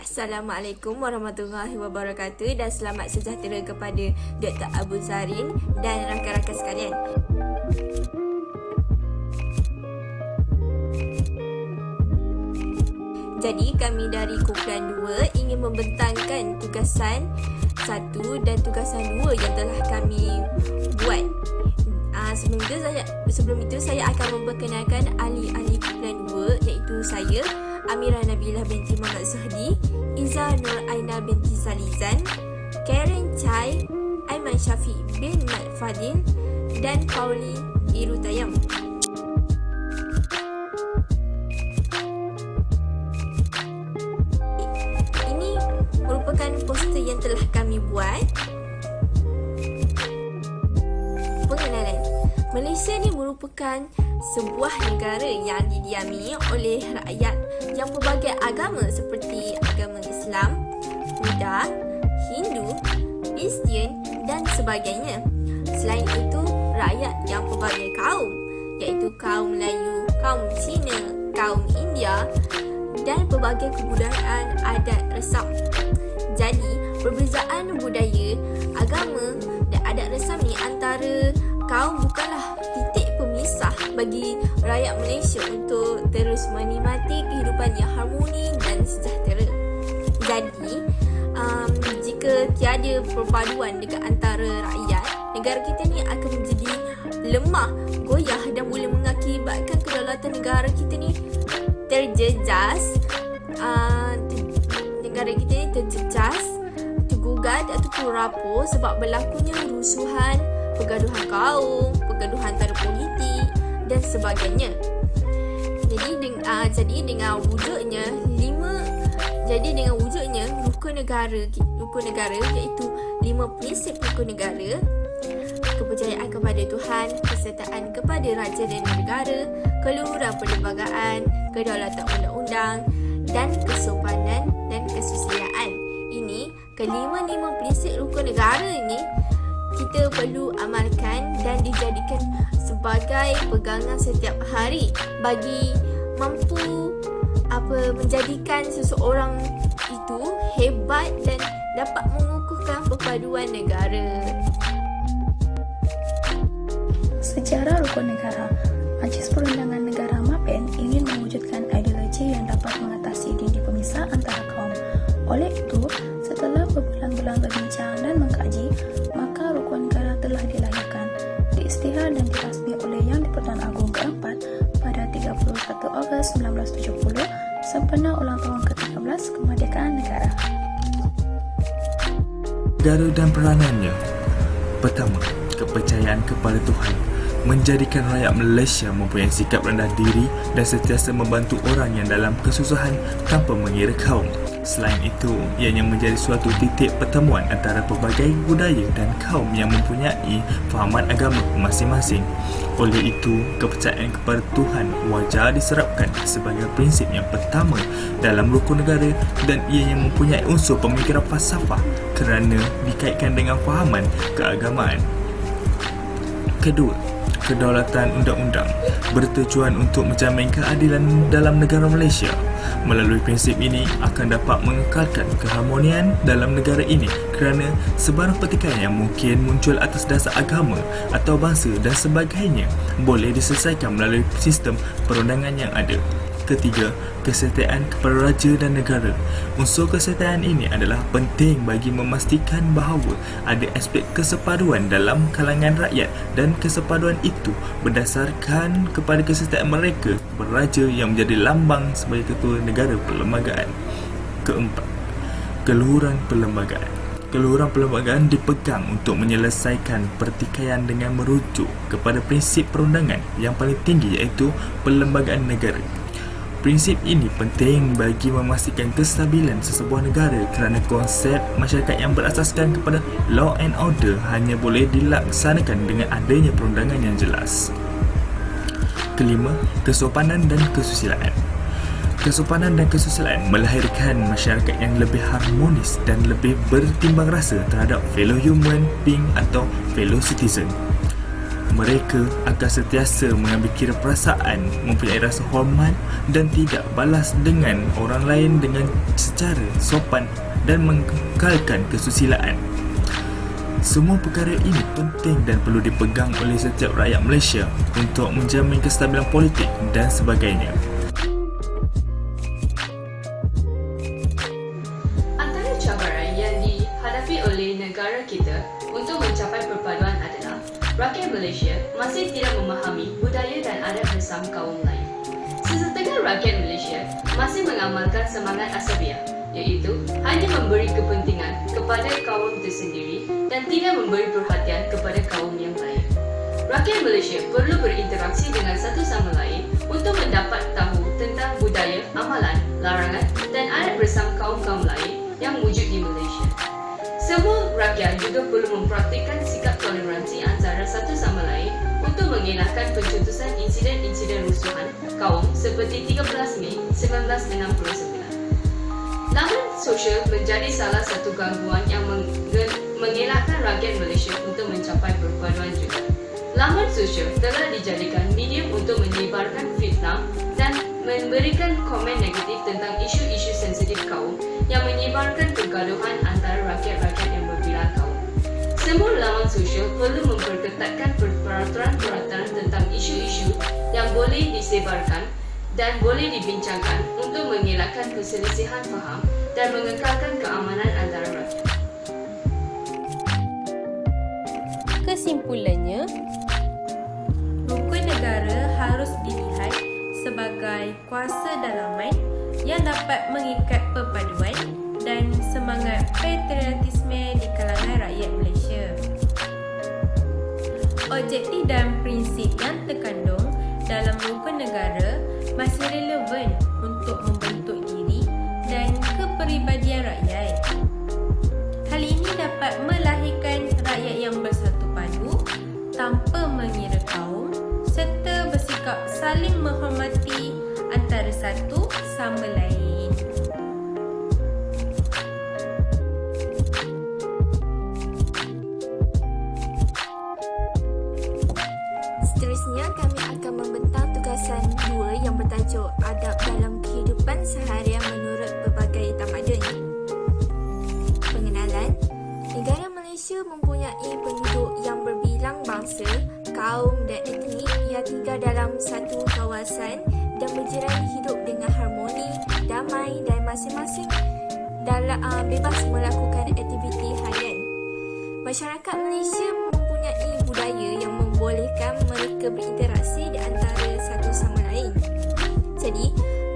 Assalamualaikum warahmatullahi wabarakatuh dan selamat sejahtera kepada Dr. Abu Zarin dan rakan-rakan sekalian. Jadi kami dari kumpulan 2 ingin membentangkan tugasan 1 dan tugasan 2 yang telah kami buat. Sebelum itu saya akan memperkenalkan ahli-ahli kumpulan 2 iaitu saya, Amirah Nabilah binti Muhammad Suhdi, Iza Nur Aina binti Salizan, Karen Chai, Aiman Syafiq bin Mat Fadil dan Pauli Irutayam. Ini merupakan poster yang telah kami buat. Pengenalan. Malaysia ni merupakan sebuah negara yang didiami oleh rakyat yang pelbagai agama seperti agama Islam, Buddha, Hindu, Kristian dan sebagainya. Selain itu, rakyat yang pelbagai kaum iaitu kaum Melayu, kaum Cina, kaum India dan pelbagai kebudayaan adat resam. Jadi, perbezaan budaya, agama dan adat resam ni antara kaum bukanlah titik pemisah bagi rakyat Malaysia untuk terus menikmati kehidupan yang harmoni dan sejahtera. Jadi, jika tiada perpaduan dekat antara rakyat, negara kita ni akan menjadi lemah, goyah dan boleh mengakibatkan kedaulatan negara kita ni terjejas. Negara kita ni terjejas, tergugat atau rapuh sebab berlakunya rusuhan, pergaduhan kaum, pergaduhan antara politik dan sebagainya. Jadi dengan wujudnya rukun negara iaitu 5 prinsip rukun negara: kepercayaan kepada Tuhan, kesertaan kepada raja dan negara, keluhuran perlembagaan, kedaulatan undang-undang dan kesopanan dan kesusilaan. Ini kelima-lima prinsip rukun negara ini kita perlu amalkan dan dijadikan sebagai pegangan setiap hari bagi mampu menjadikan seseorang itu hebat dan dapat mengukuhkan perpaduan negara. Sejarah rukun negara. Majlis Perundangan Negara MAPEN ingin mewujudkan ideologi yang dapat mengatasi dinding pemisah antara kaum. Oleh itu, setelah berbulan-bulan berbincang dan mengkaji, maka rukun negara telah dilahirkan, diisytihar dan dirasmi oleh Yang di-Pertuan Agong keempat pada 31 Ogos 1970 sempena ulang tahun ke-13 kemerdekaan negara. Negara dan peranannya. Pertama, kepercayaan kepada Tuhan. Menjadikan rakyat Malaysia mempunyai sikap rendah diri dan sentiasa membantu orang yang dalam kesusahan tanpa mengira kaum. Selain itu, ianya menjadi suatu titik pertemuan antara pelbagai budaya dan kaum yang mempunyai fahaman agama masing-masing. Oleh itu, kepercayaan kepada Tuhan wajar diserapkan sebagai prinsip yang pertama dalam rukun negara dan ianya mempunyai unsur pemikiran falsafah kerana dikaitkan dengan fahaman keagamaan. Kedua, kedaulatan undang-undang bertujuan untuk menjamin keadilan dalam negara Malaysia. Melalui prinsip ini akan dapat mengekalkan keharmonian dalam negara ini kerana sebarang pertikaian yang mungkin muncul atas dasar agama atau bangsa dan sebagainya boleh diselesaikan melalui sistem perundangan yang ada. Ketiga, kesetiaan kepada raja dan negara. Unsur kesetiaan ini adalah penting bagi memastikan bahawa ada aspek kesepaduan dalam kalangan rakyat dan kesepaduan itu berdasarkan kepada kesetiaan mereka kepada raja yang menjadi lambang sebagai ketua negara perlembagaan. Keempat, keluhuran perlembagaan. Keluhuran perlembagaan dipegang untuk menyelesaikan pertikaian dengan merujuk kepada prinsip perundangan yang paling tinggi iaitu perlembagaan negara. Prinsip ini penting bagi memastikan kestabilan sesebuah negara kerana konsep masyarakat yang berasaskan kepada law and order hanya boleh dilaksanakan dengan adanya perundangan yang jelas. Kelima, kesopanan dan kesusilaan. Kesopanan dan kesusilaan melahirkan masyarakat yang lebih harmonis dan lebih bertimbang rasa terhadap fellow human being atau fellow citizen. Mereka akan sentiasa mengambil kira perasaan, mempunyai rasa hormat dan tidak balas dengan orang lain dengan secara sopan dan mengekalkan kesusilaan. Semua perkara ini penting dan perlu dipegang oleh setiap rakyat Malaysia untuk menjamin kestabilan politik dan sebagainya. Antara cabaran yang dihadapi oleh negara kita untuk mencapai perpaduan adalah rakyat Malaysia masih tidak memahami budaya dan adat bersama kaum lain. Sesetengah rakyat Malaysia masih mengamalkan semangat asabiah, iaitu hanya memberi kepentingan kepada kaum tersendiri dan tidak memberi perhatian kepada kaum yang lain. Rakyat Malaysia perlu berinteraksi dengan satu sama lain untuk mendapat tahu tentang budaya, amalan, larangan dan adat bersama kaum-kaum lain yang wujud di Malaysia. Semua rakyat juga perlu mempraktikkan sikap toleransi antara satu sama lain untuk mengelakkan pencetusan insiden-insiden rusuhan kaum seperti 13 Mei 1969. Laman sosial menjadi salah satu gangguan yang mengelakkan rakyat Malaysia untuk mencapai perpaduan juga. Laman sosial telah dijadikan medium untuk menyebarkan fitnah dan memberikan komen negatif tentang isu-isu sensitif kaum yang menyebarkan pergaduhan antara rakyat-rakyat yang berbilang kaum. Semua laman sosial perlu memperketatkan peraturan-peraturan tentang isu-isu yang boleh disebarkan dan boleh dibincangkan untuk mengelakkan perselisihan faham dan mengekalkan keamanan antara rakyat. Kesimpulannya, rukun negara harus dilihat sebagai kuasa dalaman yang dapat mengikat perpaduan dan semangat patriotisme di kalangan rakyat Malaysia. Objektif dan prinsip yang terkandung dalam rukun negara masih relevan untuk membentuk diri dan kepribadian rakyat. Hal ini dapat melahirkan rakyat yang bersatu padu tanpa mengira kaum serta bersikap saling menghormati antara satu sama lain. Seterusnya, kami akan membentang tugasan 2 yang bertajuk Adab dalam Kehidupan Seharian menurut Berbagai Tamadun. Pengenalan, negara Malaysia mempunyai penduduk yang berbilang bangsa, kaum dan etnik yang tinggal dalam satu kawasan dan berjiran hidup dengan harmoni, damai dan masing-masing bebas melakukan aktiviti harian. Masyarakat Malaysia mempunyai budaya yang membolehkan mereka berinteraksi di antara satu sama lain. Jadi,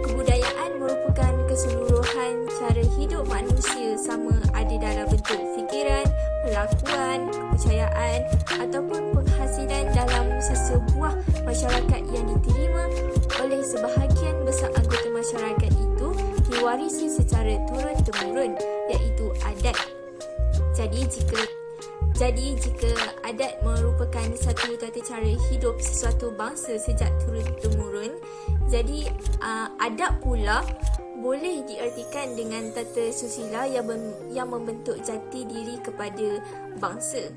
kebudayaan merupakan keseluruhan cara hidup manusia sama ada dalam bentuk fikiran, perlakuan, kepercayaan ataupun penghasilan dalam sesebuah masyarakat yang diterima oleh sebahagian besar anggota masyarakat itu diwarisi secara turun-temurun, iaitu adat. Jadi jika adat merupakan satu tata cara hidup sesuatu bangsa sejak turun-temurun, jadi adab pula boleh diartikan dengan tata susila yang membentuk jati diri kepada bangsa.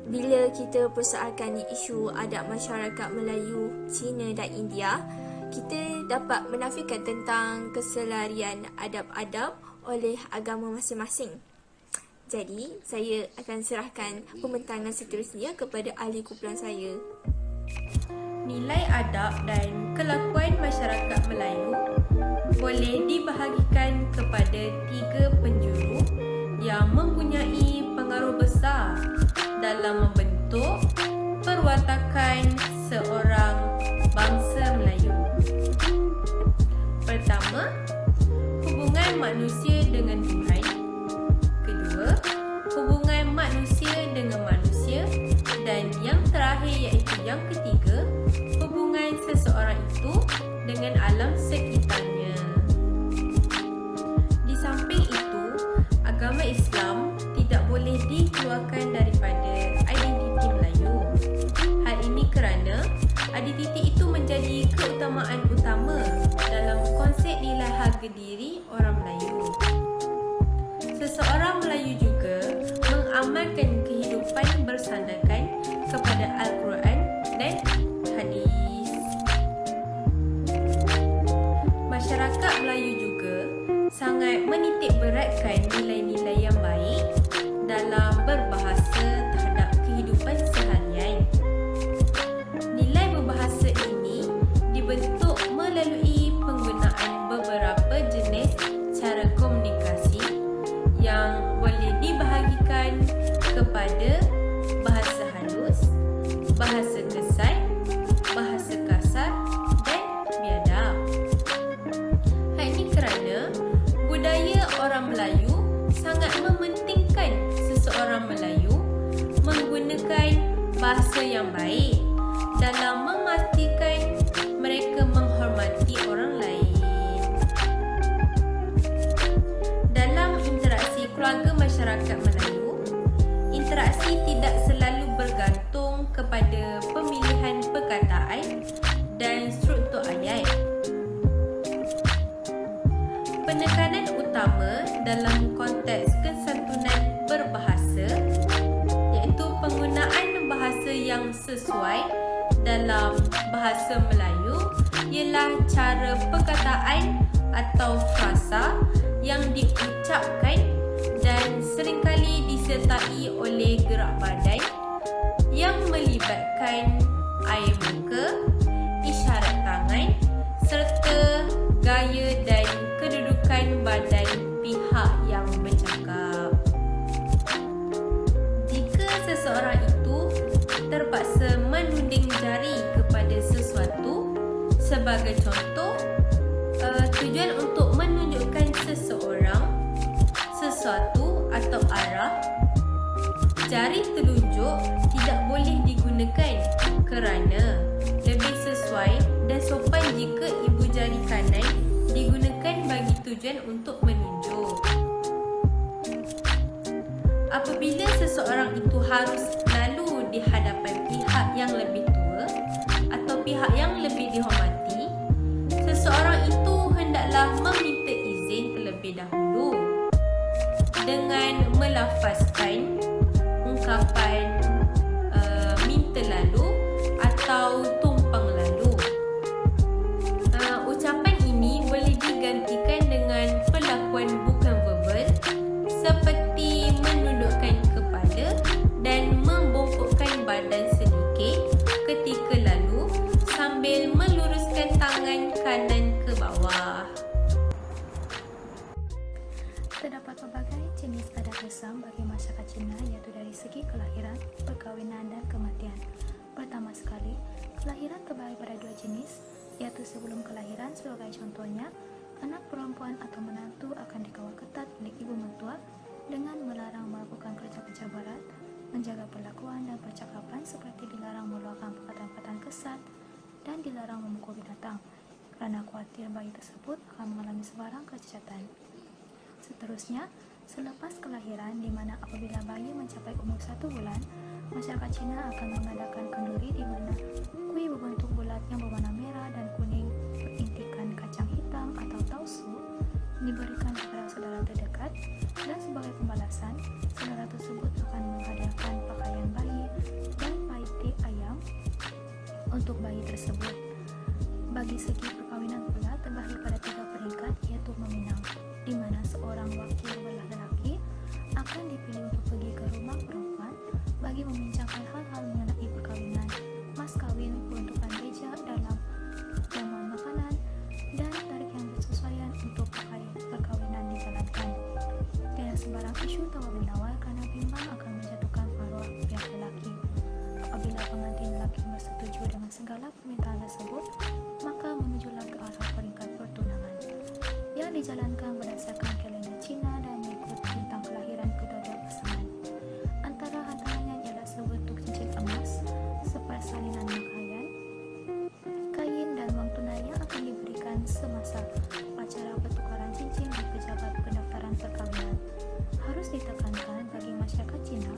Bila kita persoalkan isu adab masyarakat Melayu, Cina dan India, kita dapat menafikan tentang keselarian adab-adab oleh agama masing-masing. Jadi, saya akan serahkan pembentangan seterusnya kepada ahli kumpulan saya. Nilai adab dan kelakuan masyarakat Melayu boleh dibahagikan kepada 3 penjuru yang mempunyai pengaruh besar dalam membentuk perwatakan seorang bangsa Melayu. Pertama, hubungan manusia dengan Tuhan. Kedua, hubungan manusia dengan manusia. Dan yang terakhir iaitu yang ketiga, hubungan seseorang itu dengan alam sekitarnya. Di samping itu, agama Islam tidak boleh dikeluarkan daripada identiti Melayu. Hal ini kerana identiti itu menjadi keutamaan utama dalam konsep nilai harga diri orang Melayu. Seseorang Melayu juga mengamalkan kehidupan bersandarkan kepada Al-Quran masyarakat Melayu juga sangat menitik beratkan nilai-nilai yang baik dalam berbahasa terhadap kehidupan seharian. Nilai berbahasa ini dibentuk melalui penggunaan beberapa jenis cara komunikasi yang boleh dibahagikan kepada bahasa halus, bahasa kesan, bahasa kasar dan biadab. Hal ini kerana budaya orang Melayu sangat mementingkan seseorang Melayu menggunakan bahasa yang baik dalam memastikan mereka menghormati orang lain. Dalam interaksi keluarga masyarakat Melayu, interaksi tidak selalu bergantung kepada pemilihan perkataan dan struktur ayat. Penekanan utama dalam konteks kesantunan berbahasa iaitu penggunaan bahasa yang sesuai dalam bahasa Melayu ialah cara perkataan atau frasa yang diucapkan dan seringkali disertai oleh gerak badan yang melibatkan air muka, isyarat tangan serta gaya dan kedudukan badan pihak yang bercakap. Jika seseorang itu terpaksa menuding jari kepada sesuatu, sebagai contoh, tujuan untuk menunjukkan seseorang, sesuatu atau arah, jari telunjuk tidak boleh digunakan kerana lebih sesuai dan sopan jika ibu jari kanan digunakan bagi tujuan untuk menunjuk. Apabila seseorang itu harus lalu di hadapan pihak yang lebih tua atau pihak yang lebih dihormati, seseorang itu hendaklah meminta izin terlebih dahulu dengan melafazkan ungkapan minta lalu atau tumpang lalu. Ucapan ini boleh digantikan dengan perlakuan bukan verbal seperti menundukkan kepala dan membongkokkan badan sedikit ketika lalu sambil meluruskan tangan kanan ke bawah. Terdapat pelbagai jenis adat Islam bagi masyarakat Cina iaitu dari segi kelahiran, perkahwinan dan kematian. Pertama sekali, kelahiran terbagi pada dua jenis, iaitu sebelum kelahiran sebagai contohnya, anak perempuan atau menantu akan dikawal ketat oleh ibu mertua dengan melarang melakukan kerja-kerja berat, menjaga perlakuan dan percakapan seperti dilarang mengeluarkan perkataan-perkataan kesat dan dilarang memukul binatang kerana khawatir bayi tersebut akan mengalami sebarang kecacatan. Seterusnya, selepas kelahiran di mana apabila bayi mencapai umur 1 bulan, masyarakat Cina akan mengadakan kenduri di mana kuih berbentuk bulat yang berwarna merah dan kuning berintikan kacang hitam atau tausu diberikan kepada saudara terdekat dan sebagai pembalasan, saudara tersebut akan menghadiahkan pakaian bayi dan paiti ayam untuk bayi tersebut. Bagi segi perkahwinan pula terbahagi pada 3 peringkat iaitu meminang, di mana seorang wakil belah lelaki akan dipilih untuk pergi ke rumah perempuan bagi membincangkan hal-hal mengenai perkahwinan, mas kawin, peruntukan beja dalam jamuan makanan dan tarikh yang bersesuaian untuk perkahwinan dijalankan. Tidak sembarang isu tawar-menawar kerana bimbang akan menjatuhkan arwah pihak lelaki. Apabila pengantin lelaki bersetuju dengan segala permintaan tersebut, maka menujulah ke arah peringkat pertunangan yang dijalankan berdasarkan kalender Cina dan mengikut bintang kelahiran kedua-dua pasangan. Antaranya ialah sebentuk cincin emas, sepersalinan pakaian, kain dan wang tunai yang akan diberikan semasa acara pertukaran cincin di pejabat pendaftaran perkahwinan. Harus ditekankan bagi masyarakat Cina,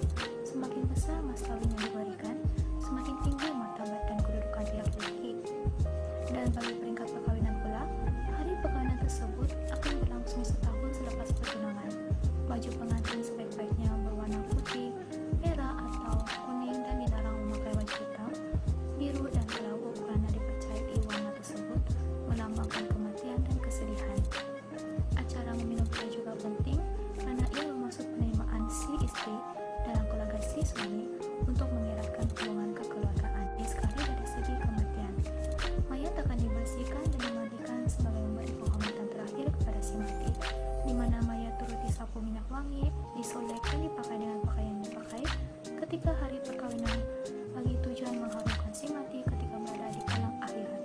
semakin besar mas kawin yang diberikan, semakin tinggi martabat dan kedudukan pihak lelaki. Dan bagi peringkat perkahwinan pula, hari perkahwinan tersebut akan berlangsung setahun selepas pertunangan. Baju pengantin sebaik-baiknya berwarna putih, merah atau kuning dan dilarang memakai baju hitam, biru dan kelabu kerana dipercayai warna tersebut melambangkan kematian dan kesedihan. wangi, disolekkan dipakai dengan pakaian yang dipakai ketika hari perkawinan bagi tujuan mengharumkan si mati ketika berada di alam akhirat.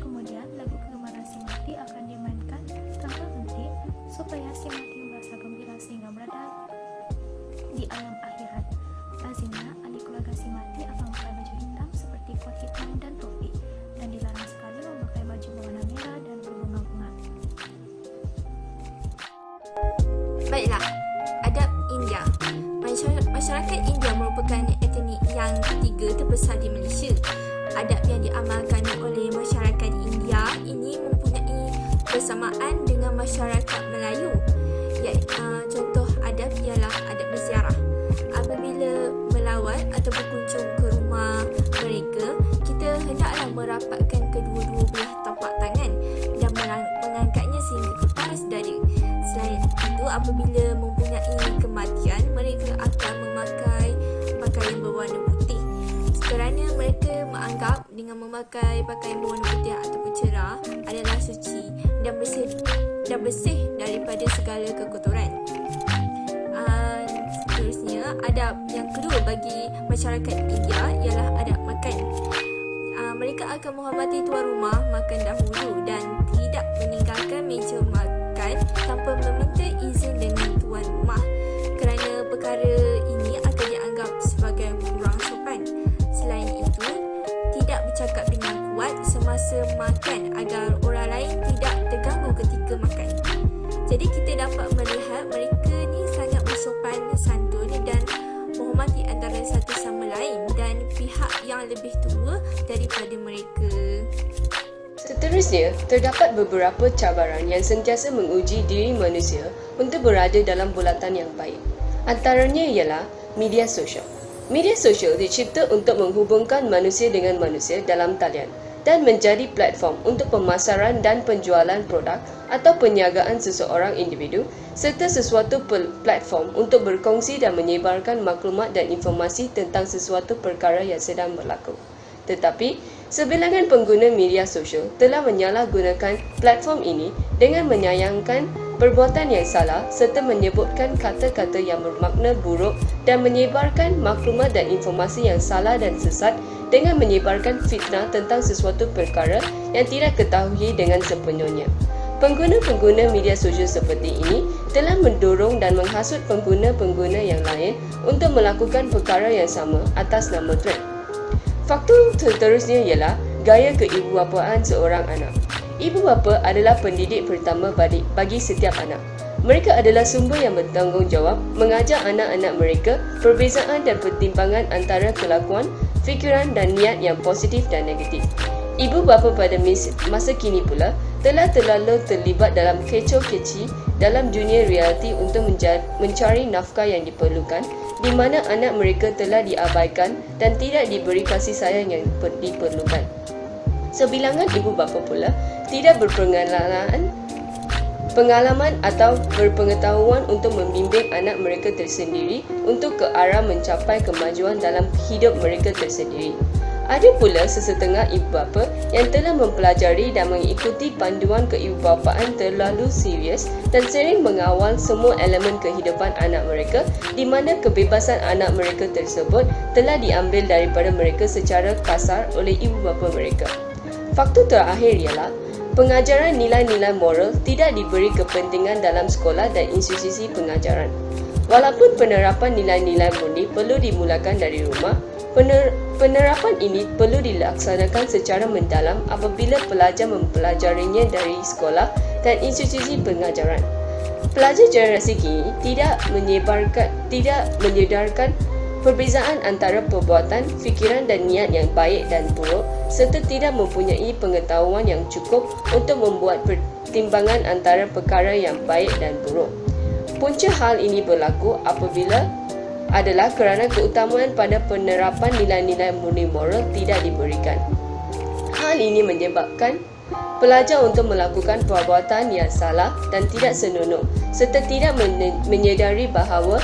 Kemudian lagu kegemaran si mati akan dimainkan tanpa henti supaya si mati merasa gembira sehingga berada di alam akhirat. Lazimnya ahli keluarga si mati akan memakai baju hitam seperti kot hitam dan topi, dan dilarang sekali memakai baju berwarna merah dan berbunga-bunga. Baiklah, adab India. Masyarakat India merupakan etnik yang ketiga terbesar di Malaysia. Adab yang diamalkan oleh masyarakat di India ini mempunyai persamaan dengan masyarakat Melayu. Contoh adab ialah adab berziarah. Apabila melawat atau berkunjung ke rumah mereka, kita hendaklah merapatkan kedua-dua belah tapak tangan dan mengangkatnya sehingga ke paras dada. Selain itu, apabila mempunyai kematian, mereka akan memakai pakaian berwarna putih kerana mereka menganggap dengan memakai pakaian berwarna putih ataupun cerah adalah suci dan bersih daripada segala kekotoran. Seterusnya, adab yang kedua bagi masyarakat India ialah adab makan. Mereka akan menghormati tuan rumah makan dahulu dan tidak meninggalkan meja makan tanpa meminta izin dengan tuan rumah, kerana perkara ini akan dianggap sebagai kurang sopan. Selain itu, tidak bercakap dengan kuat semasa makan agar orang lain tidak terganggu ketika makan. Jadi kita dapat melihat mereka ni sangat bersopan santun dan menghormati antara satu sama lain dan pihak yang lebih tua daripada mereka. Seterusnya, terdapat beberapa cabaran yang sentiasa menguji diri manusia untuk berada dalam bulatan yang baik. Antaranya ialah media sosial. Media sosial dicipta untuk menghubungkan manusia dengan manusia dalam talian dan menjadi platform untuk pemasaran dan penjualan produk atau perniagaan seseorang individu serta sesuatu platform untuk berkongsi dan menyebarkan maklumat dan informasi tentang sesuatu perkara yang sedang berlaku. Tetapi, sebilangan pengguna media sosial telah menyalahgunakan platform ini dengan menyayangkan perbuatan yang salah serta menyebutkan kata-kata yang bermakna buruk dan menyebarkan maklumat dan informasi yang salah dan sesat dengan menyebarkan fitnah tentang sesuatu perkara yang tidak ketahui dengan sepenuhnya. Pengguna-pengguna media sosial seperti ini telah mendorong dan menghasut pengguna-pengguna yang lain untuk melakukan perkara yang sama atas nama trend. Faktor seterusnya ialah gaya keibubapaan seorang anak. Ibu bapa adalah pendidik pertama bagi setiap anak. Mereka adalah sumber yang bertanggungjawab mengajar anak-anak mereka perbezaan dan pertimbangan antara kelakuan, fikiran dan niat yang positif dan negatif. Ibu bapa pada masa kini pula telah terlalu terlibat dalam kecoh-keci dalam dunia realiti untuk mencari nafkah yang diperlukan, di mana anak mereka telah diabaikan dan tidak diberi kasih sayang yang diperlukan. Sebilangan ibu bapa pula tidak pengalaman atau berpengetahuan untuk membimbing anak mereka tersendiri untuk ke arah mencapai kemajuan dalam hidup mereka tersendiri. Ada pula sesetengah ibu bapa yang telah mempelajari dan mengikuti panduan keibubapaan terlalu serius dan sering mengawal semua elemen kehidupan anak mereka, di mana kebebasan anak mereka tersebut telah diambil daripada mereka secara kasar oleh ibu bapa mereka. Faktor terakhir ialah pengajaran nilai-nilai moral tidak diberi kepentingan dalam sekolah dan institusi pengajaran. Walaupun penerapan nilai-nilai murni perlu dimulakan dari rumah, penerapan ini perlu dilaksanakan secara mendalam apabila pelajar mempelajarinya dari sekolah dan institusi pengajaran. Pelajar generasi kini tidak menyedarkan perbezaan antara perbuatan, fikiran dan niat yang baik dan buruk serta tidak mempunyai pengetahuan yang cukup untuk membuat pertimbangan antara perkara yang baik dan buruk. Punca hal ini berlaku apabila adalah kerana keutamaan pada penerapan nilai-nilai murni moral tidak diberikan. Hal ini menyebabkan pelajar untuk melakukan perbuatan yang salah dan tidak senonoh serta tidak menyedari bahawa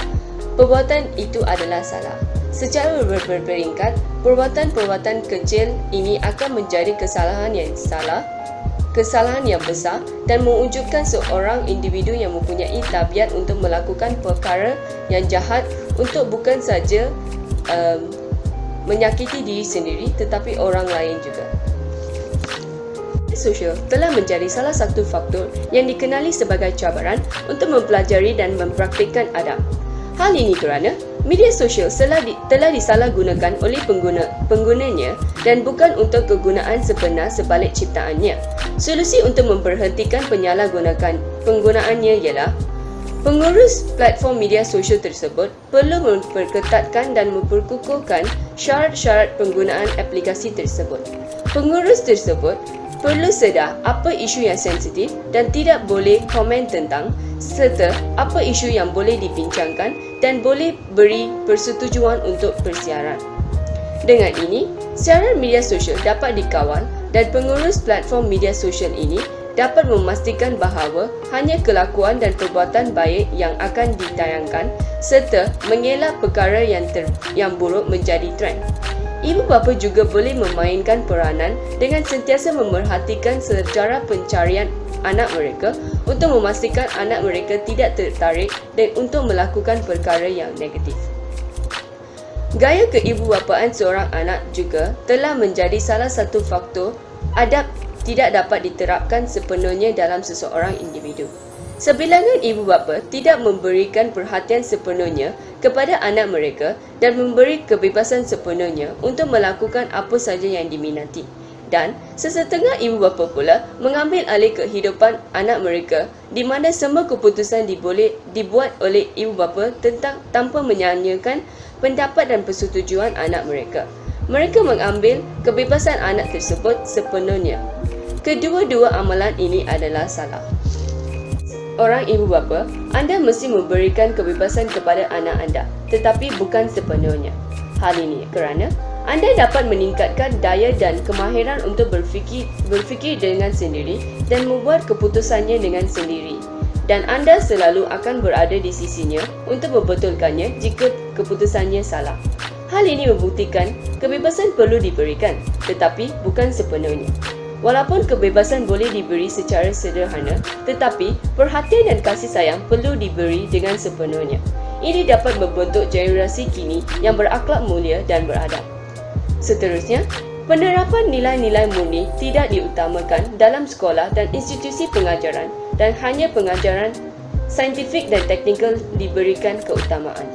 perbuatan itu adalah salah. Secara berperingkat, perbuatan-perbuatan kecil ini akan menjadi kesalahan yang salah kesalahan yang besar dan mewujudkan seorang individu yang mempunyai tabiat untuk melakukan perkara yang jahat untuk bukan saja menyakiti diri sendiri tetapi orang lain juga. Sosial telah menjadi salah satu faktor yang dikenali sebagai cabaran untuk mempelajari dan mempraktikkan adab. Hal ini kerana media sosial telah disalahgunakan oleh penggunanya dan bukan untuk kegunaan sebenar sebalik ciptaannya. Solusi untuk memperhentikan penyalahgunaan penggunaannya ialah pengurus platform media sosial tersebut perlu memperketatkan dan memperkukuhkan syarat-syarat penggunaan aplikasi tersebut. Pengurus tersebut perlu sedar apa isu yang sensitif dan tidak boleh komen tentang, serta apa isu yang boleh dibincangkan dan boleh beri persetujuan untuk persiaran. Dengan ini, siaran media sosial dapat dikawal dan pengurus platform media sosial ini dapat memastikan bahawa hanya kelakuan dan perbuatan baik yang akan ditayangkan serta mengelak perkara yang buruk menjadi trend. Ibu bapa juga boleh memainkan peranan dengan sentiasa memerhatikan sejarah pencarian anak mereka untuk memastikan anak mereka tidak tertarik dan untuk melakukan perkara yang negatif. Gaya keibubapaan seorang anak juga telah menjadi salah satu faktor adab tidak dapat diterapkan sepenuhnya dalam seseorang individu. Sebilangan ibu bapa tidak memberikan perhatian sepenuhnya kepada anak mereka dan memberi kebebasan sepenuhnya untuk melakukan apa sahaja yang diminati. Dan sesetengah ibu bapa pula mengambil alih kehidupan anak mereka di mana semua keputusan dibuat oleh ibu bapa tanpa menyanyikan pendapat dan persetujuan anak mereka. Mereka mengambil kebebasan anak tersebut sepenuhnya. Kedua-dua amalan ini adalah salah. Orang ibu bapa, anda mesti memberikan kebebasan kepada anak anda, tetapi bukan sepenuhnya. Hal ini kerana anda dapat meningkatkan daya dan kemahiran untuk berfikir dengan sendiri dan membuat keputusannya dengan sendiri. Dan anda selalu akan berada di sisinya untuk membetulkannya jika keputusannya salah. Hal ini membuktikan kebebasan perlu diberikan, tetapi bukan sepenuhnya. Walaupun kebebasan boleh diberi secara sederhana, tetapi perhatian dan kasih sayang perlu diberi dengan sepenuhnya. Ini dapat membentuk generasi kini yang berakhlak mulia dan beradab. Seterusnya, penerapan nilai-nilai murni tidak diutamakan dalam sekolah dan institusi pengajaran dan hanya pengajaran saintifik dan teknikal diberikan keutamaan.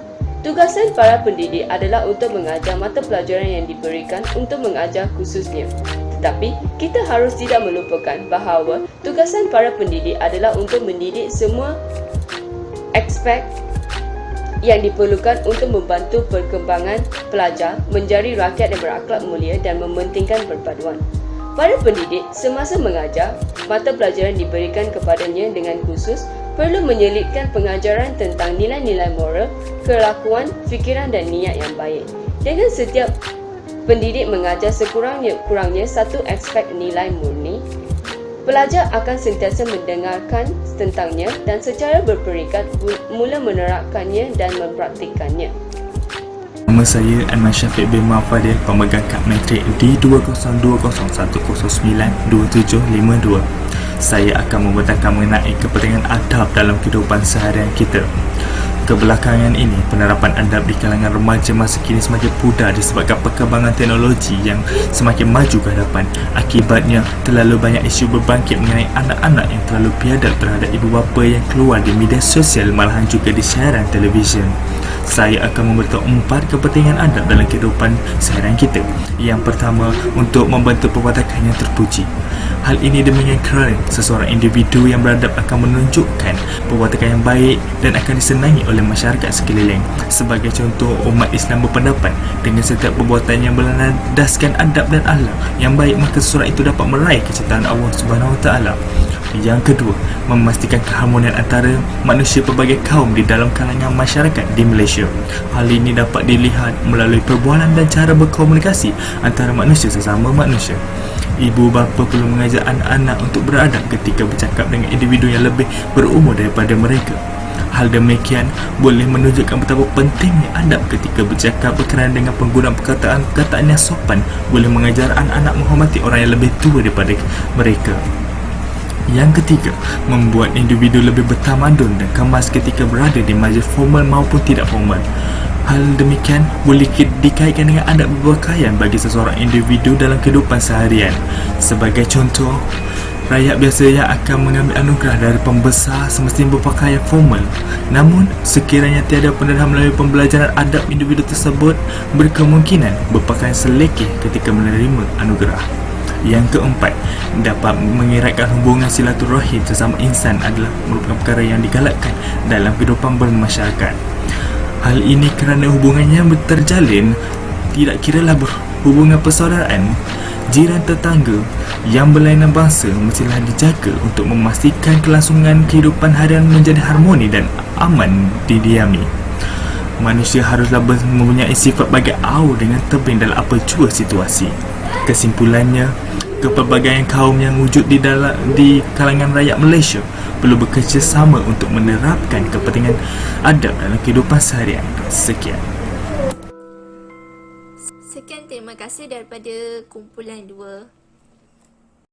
Tugasan para pendidik adalah untuk mengajar mata pelajaran yang diberikan untuk mengajar khususnya. Tetapi, kita harus tidak melupakan bahawa tugasan para pendidik adalah untuk mendidik semua aspek yang diperlukan untuk membantu perkembangan pelajar menjadi rakyat yang berakhlak mulia dan mementingkan perpaduan. Para pendidik semasa mengajar, mata pelajaran diberikan kepadanya dengan khusus perlu menyelipkan pengajaran tentang nilai-nilai moral, kelakuan, fikiran dan niat yang baik. Dengan setiap pendidik mengajar sekurang-kurangnya satu aspek nilai murni, pelajar akan sentiasa mendengarkan tentangnya dan secara berperingkat mula menerapkannya dan mempraktikannya. Nama saya Anwar Syafiq bin Fadil, pemegang kad matrik D2021092752. Saya akan membentangkan mengenai kepentingan adab dalam kehidupan seharian kita. Kebelakangan ini, penerapan adab di kalangan remaja masa kini semakin pudar disebabkan perkembangan teknologi yang semakin maju ke hadapan. Akibatnya, terlalu banyak isu berbangkit mengenai anak-anak yang terlalu biadab terhadap ibu bapa yang keluar di media sosial, malahan juga di siaran televisyen. Saya akan memberitahu 4 kepentingan adab dalam kehidupan seharian kita. Yang pertama, untuk membantu perwatakan yang terpuji. Hal ini demikian kerana seseorang individu yang beradab akan menunjukkan perwatakan yang baik dan akan disenangi oleh masyarakat sekeliling. Sebagai contoh, umat Islam berpendapat dengan setiap perbuatan yang berlandaskan adab dan akhlak yang baik, maka seseorang itu dapat meraih kecintaan Allah Subhanahu Wa Taala. Yang kedua, memastikan keharmonian antara manusia pelbagai kaum di dalam kalangan masyarakat di Malaysia. Hal ini dapat dilihat melalui perbualan dan cara berkomunikasi antara manusia sesama manusia. Ibu bapa perlu mengajar anak-anak untuk beradab ketika bercakap dengan individu yang lebih berumur daripada mereka. Hal demikian boleh menunjukkan betapa pentingnya adab ketika bercakap berkenaan dengan penggunaan perkataan-perkataan yang sopan, boleh mengajar anak-anak menghormati orang yang lebih tua daripada mereka. Yang ketiga, membuat individu lebih bertamadun dan kemas ketika berada di majlis formal maupun tidak formal. Hal demikian boleh dikaitkan dengan adab berpakaian bagi seseorang individu dalam kehidupan seharian. Sebagai contoh, rakyat biasa yang akan mengambil anugerah dari pembesar semestinya berpakaian formal. Namun, sekiranya tiada pendedahan melalui pembelajaran adab, individu tersebut berkemungkinan berpakaian selekeh ketika menerima anugerah. Yang keempat, dapat mengeratkan hubungan silaturahim sesama insan adalah merupakan perkara yang digalakkan dalam kehidupan bermasyarakat. Hal ini kerana hubungannya terjalin tidak kiralah hubungan persaudaraan, jiran tetangga yang berlainan bangsa mestilah dijaga untuk memastikan kelangsungan kehidupan harian menjadi harmoni dan aman didiami. Manusia haruslah mempunyai sifat bagi au dengan tebing dalam apa jua situasi. Kesimpulannya, kepelbagaian kaum yang wujud di kalangan rakyat Malaysia perlu bekerjasama untuk menerapkan kepentingan adab dalam kehidupan seharian. Sekian. Sekian, terima kasih daripada kumpulan 2.